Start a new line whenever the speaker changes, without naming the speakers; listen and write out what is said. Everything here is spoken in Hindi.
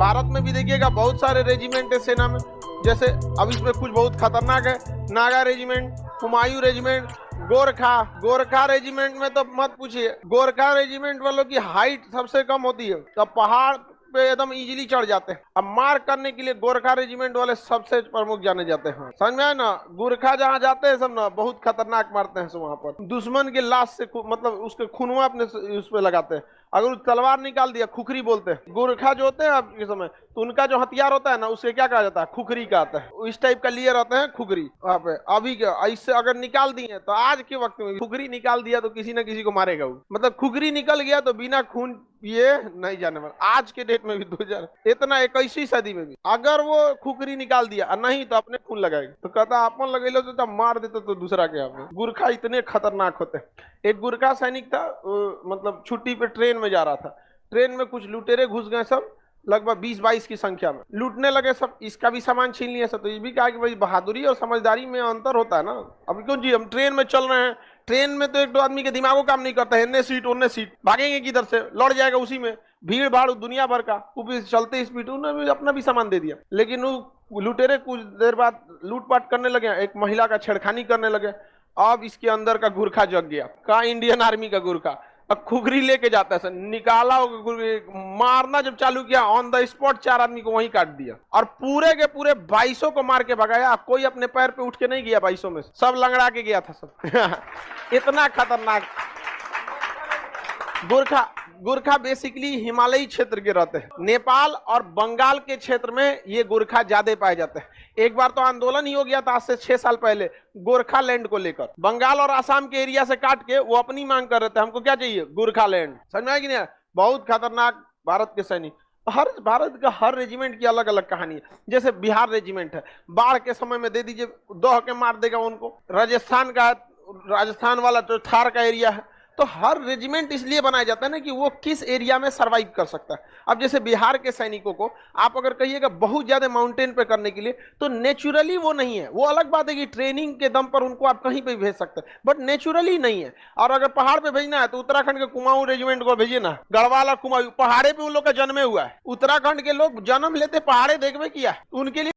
भारत में भी देखिएगा बहुत सारे रेजिमेंट है सेना में, जैसे अब इसमें कुछ बहुत खतरनाक है, Naga regiment, Humayun regiment, Gorkha regiment में तो मत पूछिए। गोरखा रेजिमेंट वालों की हाइट सबसे कम होती है, तो पहाड़ पे एकदम इजीली चढ़ जाते हैं। अब मार करने के लिए गोरखा रेजिमेंट वाले सबसे प्रमुख जाने जाते हैं, समझ में आए ना। गोरखा जहाँ जाते हैं सब ना बहुत खतरनाक मारते हैं, वहां पर दुश्मन के लाश से मतलब उसके खूनवा अपने उस पे लगाते हैं। अगर तलवार निकाल दिया, खुखरी बोलते हैं गोरखा जो होते हैं अब के समय, तो उनका जो हथियार होता है ना उसे क्या कहा जाता है, खुखरी कहता है। इस टाइप का लिए रहते हैं खुखरी वहां पे। अभी क्या इससे अगर निकाल दिए तो आज के वक्त में खुखरी निकाल दिया तो किसी न किसी को मारेगा वो, मतलब खुखरी निकल गया तो बिना खून पिए नहीं जाने वाला। आज के डेट में भी 2000 इतना 21वीं सदी में भी अगर वो खुखरी निकाल दिया नहीं तो अपने खून लगाएगा, तो कहता अपन लगेलो तो मार देते तो दूसरा के आप। गुरखा इतने खतरनाक होते हैं। एक गुरखा सैनिक था, मतलब छुट्टी पे ट्रेन में जा रहा था, ट्रेन में कुछ लुटेरे घुस गए, सब लगभग 20-22 की संख्या में लूटने लगे सब, इसका भी सामान छीन लिया सब। तो ये भी कहा कि भाई बहादुरी और समझदारी में अंतर होता है ना। अब क्यों जी, हम ट्रेन में चल रहे हैं, ट्रेन में तो एक दो आदमी के दिमागो काम नहीं करता है, इन्ने सीट उन्ने सीट, भागेंगे किधर से, लड़ जाएगा उसी में, भीड़ भाड़ दुनिया भर का, वो भी चलते स्पीड, उन्होंने भी अपना भी सामान दे दिया। लेकिन वो लुटेरे कुछ देर बाद लूटपाट करने लगे, एक महिला का छेड़खानी करने लगे। अब इसके अंदर का गुरखा जग गया, कहा इंडियन आर्मी का गुरखा, अब खुखरी लेके जाता है सर, निकाला मारना जब चालू किया, ऑन द स्पॉट 4 आदमी को वहीं काट दिया, और पूरे के पूरे 2200 को मार के भगाया। कोई अपने पैर पे उठ के नहीं गया 2200 में, सब लंगड़ा के गया था सब। इतना खतरनाक गुरखा बेसिकली हिमालयी क्षेत्र के रहते हैं। नेपाल और बंगाल के क्षेत्र में ये गुरखा ज्यादा पाए जाते हैं। एक बार तो आंदोलन ही हो गया था आज से 6 साल पहले, गोरखा लैंड को लेकर। बंगाल और आसाम के एरिया से काट के वो अपनी मांग कर रहे थे, हमको क्या चाहिए, गुरखा लैंड। समझ में आया कि नहीं? बहुत खतरनाक भारत के सैनिक। भारत का हर रेजिमेंट की अलग अलग कहानी है। जैसे बिहार रेजिमेंट है, बाढ़ के समय में दे दीजिए, दौह के मार देगा उनको। राजस्थान का, राजस्थान वाला जो थार का एरिया है, तो हर रेजिमेंट इसलिए बनाया जाता है ना कि वो किस एरिया में सरवाइव कर सकता है। अब जैसे बिहार के सैनिकों को आप अगर कहिएगा बहुत ज्यादा माउंटेन पे करने के लिए, तो नेचुरली वो नहीं है। वो अलग बात है कि ट्रेनिंग के दम पर उनको आप कहीं पे भेज सकते हैं, बट नेचुरली नहीं है। और अगर पहाड़ पे भेजना है तो उत्तराखंड के कुमाऊं रेजिमेंट को भेजिए ना, गढ़वाल और कुमाऊं, पहाड़े पे उन लोग का जन्मे हुआ है। उत्तराखंड के लोग जन्म लेते पहाड़े देखवे किया, उनके लिए